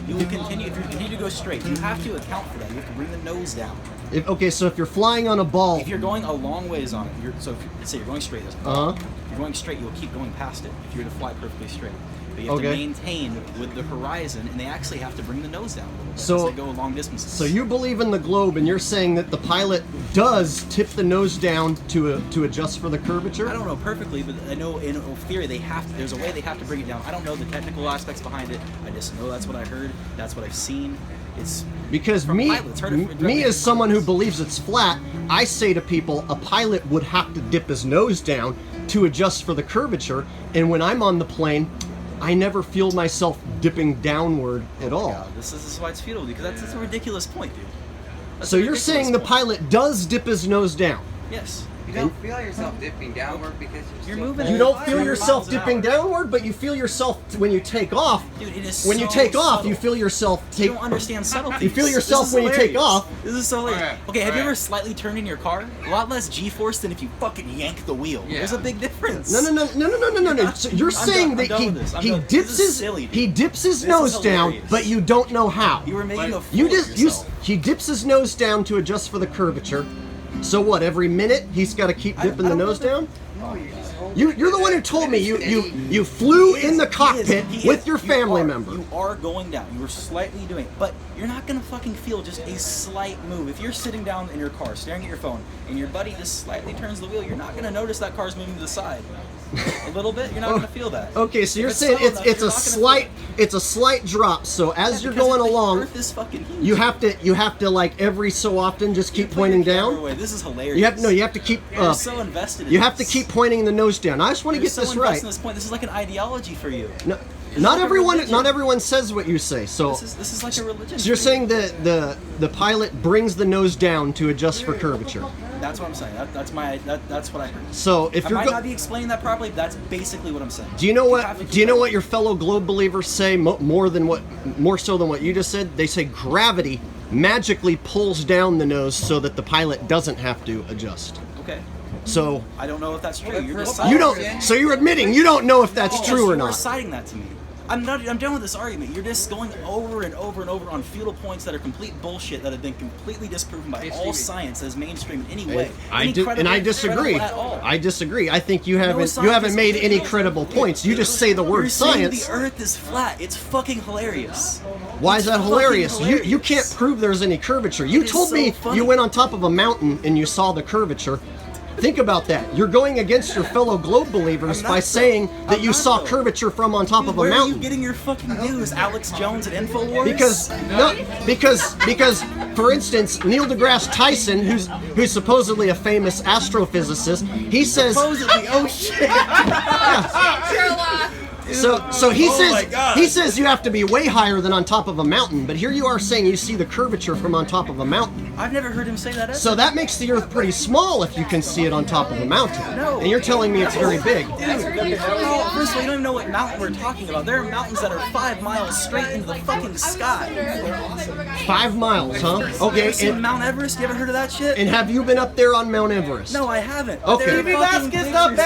You will continue, if you continue to go straight, you have to account for that. You have to bring the nose down. Okay, so if you're flying on a ball... If you're going a long ways on it, so if let's say you're going straight, if you're going straight, you'll keep going past it if you were to fly perfectly straight. But you have to maintain with the horizon, and they actually have to bring the nose down a little bit as they go long distances. So you believe in the globe, and you're saying that the pilot does tip the nose down to adjust for the curvature? I don't know perfectly, but I know in theory there's a way they have to bring it down. I don't know the technical aspects behind it. I just know that's what I heard. That's what I've seen. It's because me as someone who believes it's flat, I say to people, a pilot would have to dip his nose down to adjust for the curvature, and when I'm on the plane, I never feel myself dipping downward at all. God, this is why it's futile, because that's a ridiculous point, dude. So you're saying the pilot does dip his nose down? Yes. You don't feel yourself dipping downward because you're moving. You don't feel yourself dipping downward, but you feel yourself when you take off. Dude, it is when you take off, you feel yourself take. You don't understand subtleties. You feel yourself when you take off. This is so hilarious. Okay, have you ever slightly turned in your car? A lot less G-force than if you fucking yank the wheel. Yeah. There's a big difference. No. So you're saying that he dips his nose down, but you don't know how. You were making a fool of yourself. He dips his nose down to adjust for the curvature. So what? Every minute he's got to keep dipping the nose down. You're the one who told me you flew in the cockpit with your family member. You are going down. You were slightly doing it, but you're not gonna fucking feel just a slight move. If you're sitting down in your car, staring at your phone, and your buddy just slightly turns the wheel, you're not gonna notice that car's moving to the side. A little bit, you're not gonna feel that. Okay, so you're saying it's a slight drop. So as you're going along, Earth is fucking huge. you have to like every so often just keep pointing down. This is hilarious. You have to keep. You're so invested. You have to keep pointing the nose down. I just want to get this right. This point. This is like an ideology for you. No, not everyone says what you say. So this is like a religion. So you're saying that the pilot brings the nose down to adjust for curvature. That's what I'm saying. That's what I heard. So if you're I might not be explaining that properly, but that's basically what I'm saying. Do you know what your fellow globe believers say more so than what you just said? They say gravity magically pulls down the nose so that the pilot doesn't have to adjust. Okay. So I don't know if that's true. You're just So you're admitting you don't know if that's true or not. You're citing that to me. I'm done with this argument. You're just going over and over and over on futile points that are complete bullshit that have been completely disproven by all science as mainstream in any way. I disagree. I disagree. I think you haven't made any credible points. You just say the word science. The Earth is flat. It's fucking hilarious. Why is that hilarious? You can't prove there's any curvature. You told me you went on top of a mountain and you saw the curvature. Think about that. You're going against your fellow globe believers by saying that you saw curvature from on top of a mountain. Where are you getting your fucking news? Alex Jones at InfoWars? Because for instance, Neil deGrasse Tyson, who's supposedly a famous astrophysicist, he says supposedly. Oh shit. Yeah. So he says you have to be way higher than on top of a mountain, but here you are saying you see the curvature from on top of a mountain. I've never heard him say that ever. So that makes the Earth pretty small if you can see it on top of a mountain. No. And you're telling me it's very big. Dude, first of all, you don't even know what mountain we're talking about. There are mountains that are 5 miles straight into the fucking sky. 5 miles, huh? Okay. You ever seen Mount Everest? You ever heard of that shit? And have you been up there on Mount Everest? No, I haven't. Okay. TV Vasquez, stop Put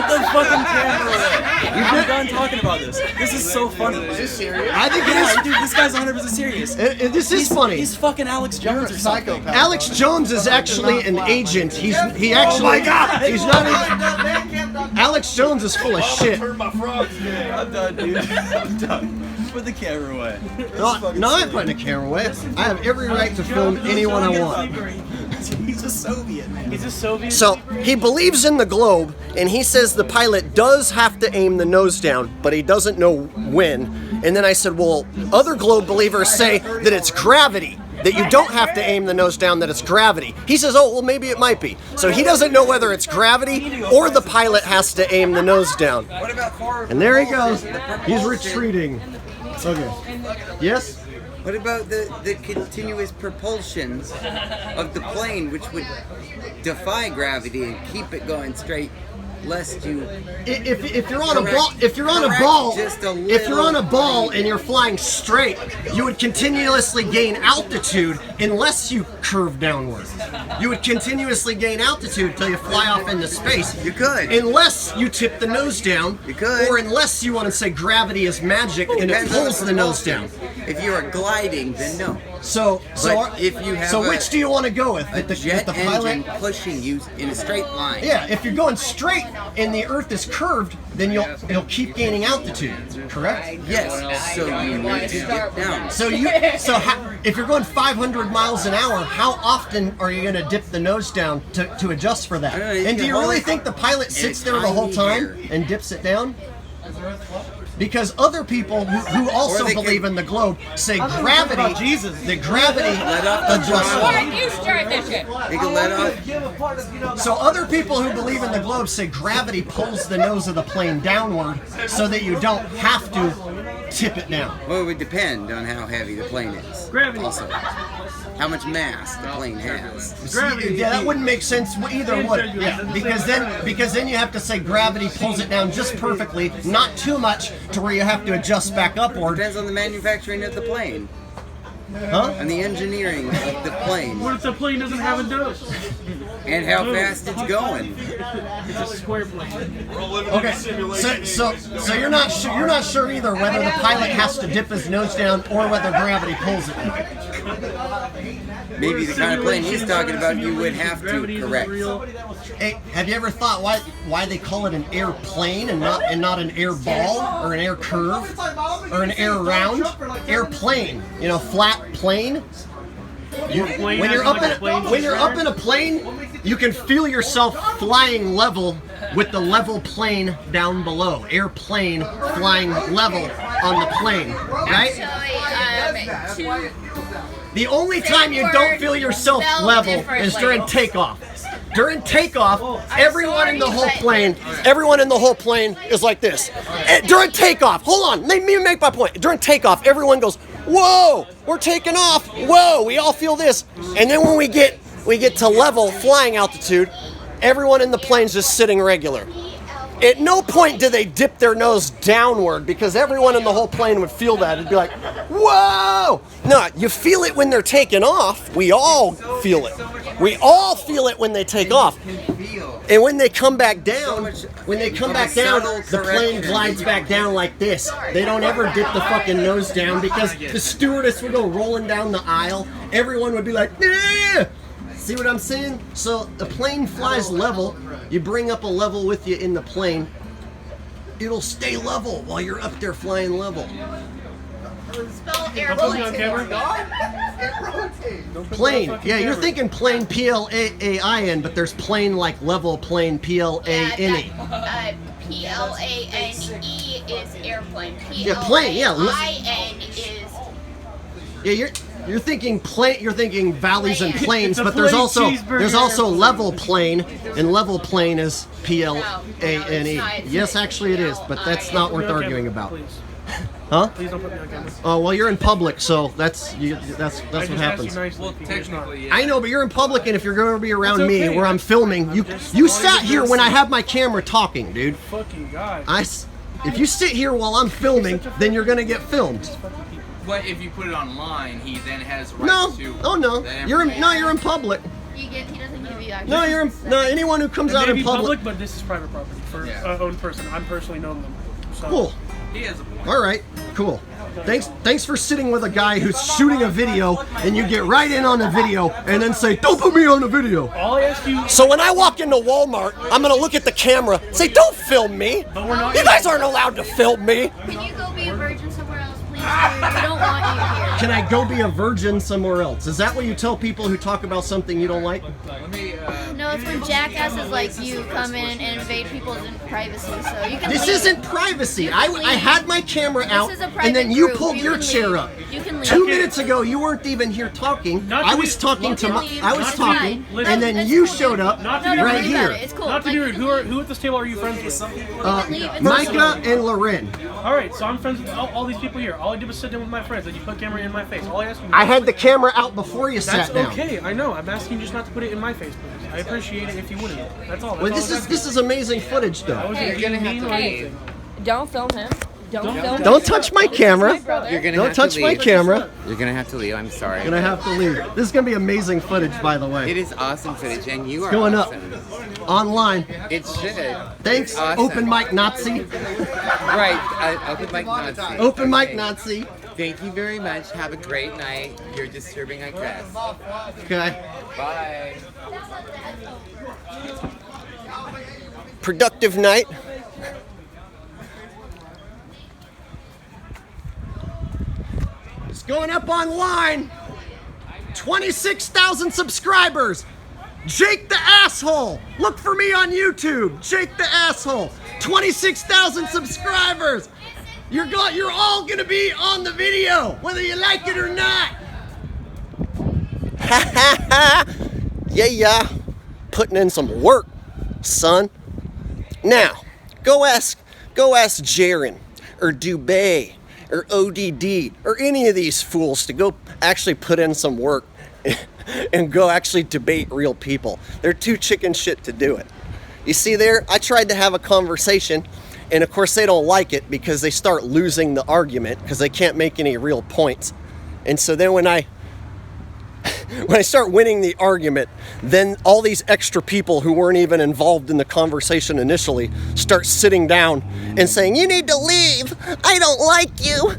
the fucking camera away. I'm done talking about this. This is so funny. Is this serious? I think it is. Dude, this guy's 100% serious. This is funny. He's fucking Alex Jones or something. Alex Jones is actually an agent. He actually. Oh my God! He's not even. Alex Jones is full of shit. I'm done, dude. I'm done. Put the camera away. No, I'm putting the camera away. I have every right to film anyone I want. He's a Soviet, man. He's a Soviet. So he believes in the globe, and he says the pilot does have to aim the nose down, but he doesn't know when. And then I said, well, other globe believers say that it's gravity, that you don't have to aim the nose down, that it's gravity. He says, oh, well, maybe it might be. So he doesn't know whether it's gravity or the pilot has to aim the nose down. What about and there he goes. He's retreating. Okay. Yes? What about the continuous propulsions of the plane, which would defy gravity and keep it going straight? lest you. If you're on Correct. if you're on a Correct ball, just a if you're on a little. ball and you're flying straight, you would continuously gain altitude unless you curve downward. You would continuously gain altitude until you fly off into space. You could. Unless you tip the nose down. You could. Or unless you want to say gravity is magic and it Depends on pulls the nose down. propulsion. If you are gliding, then no. So if you have which do you want to go with? A With jet the pilot? engine pushing you in a straight line. Yeah, if you're going straight and the Earth is curved, then it'll keep gaining altitude. Correct? Yes. So you need to dip down. If you're going 500 miles an hour, how often are you going to dip the nose down to adjust for that? I don't know, you And do can you hold really it think the pilot sits in there the whole tiny time air. and dips it down? Because other people who also Or they believe can- in the globe say gravity, the gravity Let off the adjusts. throttle. You start this shit. You can let off. So other people who believe in the globe say gravity pulls the nose of the plane downward so that you don't have to tip it down. Well, it would depend on how heavy the plane is. Gravity. Also, how much mass the plane has. Yeah, that wouldn't make sense either, would it? Yeah, because then you have to say gravity pulls it down just perfectly, not too much to where you have to adjust back upward. Depends on the manufacturing of the plane Huh? and the engineering of the plane What if the plane doesn't have a nose? and how fast it's going. It's a square plane. Okay, so you're not sure either whether the pilot has to dip his nose down or whether gravity pulls it. Maybe the kind of plane he's talking about, you would have to correct. Hey, have you ever thought why they call it an airplane and not an air ball or an air curve or an air round? Airplane, flat plane. When you're up in a plane, you can feel yourself flying level with the level plane down below. Airplane flying level on the plane, right? Actually, The only time you don't feel yourself level is during takeoff. During takeoff, everyone in the whole plane is like this. During takeoff, hold on, let me make my point. During takeoff, everyone goes, whoa, we're taking off. Whoa, we all feel this. And then when we get to level flying altitude, everyone in the plane's just sitting regular. At no point do they dip their nose downward because everyone in the whole plane would feel that. It'd be like, whoa! No, you feel it when they're taking off. We all feel it. We all feel it when they take off. And when they come back down, the plane glides back down like this. They don't ever dip the fucking nose down because the stewardess would go rolling down the aisle. Everyone would be like, yeah! See what I'm saying? So the plane flies level. You bring up a level with you in the plane. It'll stay level while you're up there flying level. spell Put me on airplane. camera. Plane. Yeah, you're thinking plane P-L-A-A-I-N, but there's plane like level plane P-L-A-N-E. P-L-A-N-E is airplane. Yeah, plane, yeah. P-L-A-I-N is... Yeah, you're thinking plane. You're thinking valleys and plains, It's a but there's plain also cheeseburger. level plane, and level plane is P-L-A-N-E. Yes, actually it is, but that's not worth arguing about. Please. Huh? Please don't put me on camera. Oh well, you're in public, so that's what I just asked you happens. nicely. Technically, I know, but you're in public, and if you're going to be around That's me okay. where I'm filming, you sat here when I have my camera talking, dude. Fucking God. If you sit here while I'm filming, then you're going to get filmed. But if you put it online, he then has rights No, to. oh no, that you're information. in public. He doesn't give you access. No, anyone who comes It out may in be public. but this is private property for Yeah. own person. I'm personally known them. So. Cool. He has a point. All right, cool. Thanks for sitting with a guy who's shooting a video, and you get right in on the video, and then say, "Don't put me on the video." All I ask you. So when I walk into Walmart, I'm gonna look at the camera, say, "Don't film me. But we're not. You guys aren't allowed to film me." Can you go be a virgin somewhere else, please? We don't want you here. Can I go be a virgin somewhere else? Is that what you tell people who talk about something you don't like? Let me. No, it's when jackasses like you come in and invade people's privacy. So you can. This leave. isn't privacy. You can I leave. had my camera out, is a and private then you group. pulled You your can chair leave. up. You can leave. 2 minutes ago, you weren't even here talking. Not to I be- was talking not to to my. leave. I was Not to talking, leave. and then It's you cool, showed dude. up Not to No, be don't right worry about here. it. It's cool. Not to Like, be you rude. can Who at this table are you friends with? leave. It's Micah and Loren. All right, so I'm friends with all these people here. All I did was sit down with my friends, and you put camera in my face. All I asked you. I had the camera out before you That's sat down. okay. I know. I'm asking you just not to put it in my face, please. I appreciate appreciate it if you wouldn't. That's all. Well, this is amazing footage, though. You're gonna have to leave. Don't film him. Don't film him. Don't touch my camera. You're gonna Don't have touch to my leave. camera. You're gonna have to leave. I'm sorry. Gonna have to leave. This is gonna be amazing footage, by the way. It is awesome footage, and you are Going up awesome. online. It should. Thanks, It's awesome. Open Mic Nazi. Right. Open mic Nazi. Open Mic Okay. Nazi. Thank you very much. Have a great night. You're disturbing our guests. Okay. Bye. Productive night. It's going up online. 26,000 subscribers. Jake the Asshole. Look for me on YouTube. Jake the Asshole. 26,000 subscribers. You're all gonna be on the video, whether you like it or not. Ha ha ha. Yeah. Putting in some work, son. Now, go ask Jaren or Dubay or ODD or any of these fools to go actually put in some work and go actually debate real people. They're too chicken shit to do it. You see there, I tried to have a conversation, and of course they don't like it because they start losing the argument because they can't make any real points. And so then when I start winning the argument, then all these extra people who weren't even involved in the conversation initially start sitting down and saying, "You need to leave. I don't like you.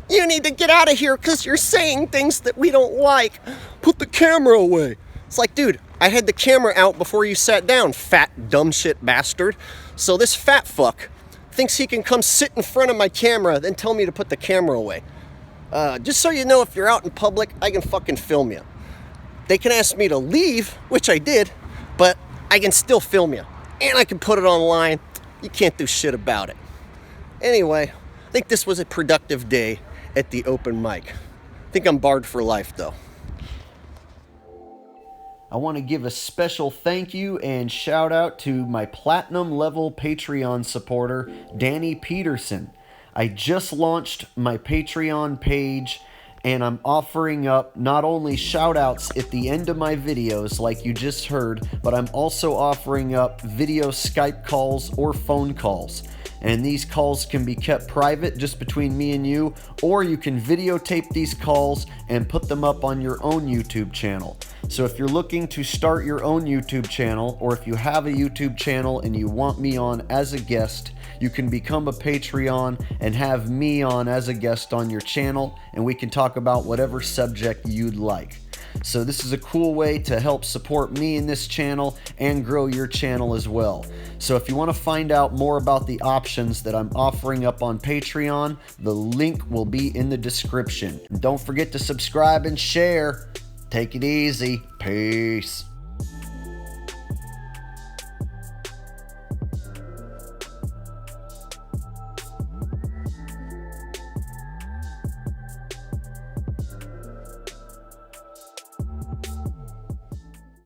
You need to get out of here because you're saying things that we don't like. Put the camera away." It's like, dude, I had the camera out before you sat down, fat dumb shit bastard. So this fat fuck thinks he can come sit in front of my camera then tell me to put the camera away. Just so you know, if you're out in public, I can fucking film you. They can ask me to leave, which I did, but I can still film you. And I can put it online. You can't do shit about it. Anyway, I think this was a productive day at the open mic. I think I'm barred for life, though. I want to give a special thank you and shout out to my platinum level Patreon supporter, Danny Peterson. I just launched my Patreon page, and I'm offering up not only shout outs at the end of my videos like you just heard, but I'm also offering up video Skype calls or phone calls. And these calls can be kept private just between me and you, or you can videotape these calls and put them up on your own YouTube channel. So if you're looking to start your own YouTube channel, or if you have a YouTube channel and you want me on as a guest, you can become a Patreon and have me on as a guest on your channel, and we can talk about whatever subject you'd like. So this is a cool way to help support me in this channel and grow your channel as well. So if you want to find out more about the options that I'm offering up on Patreon, the link will be in the description. And don't forget to subscribe and share. Take it easy. Peace.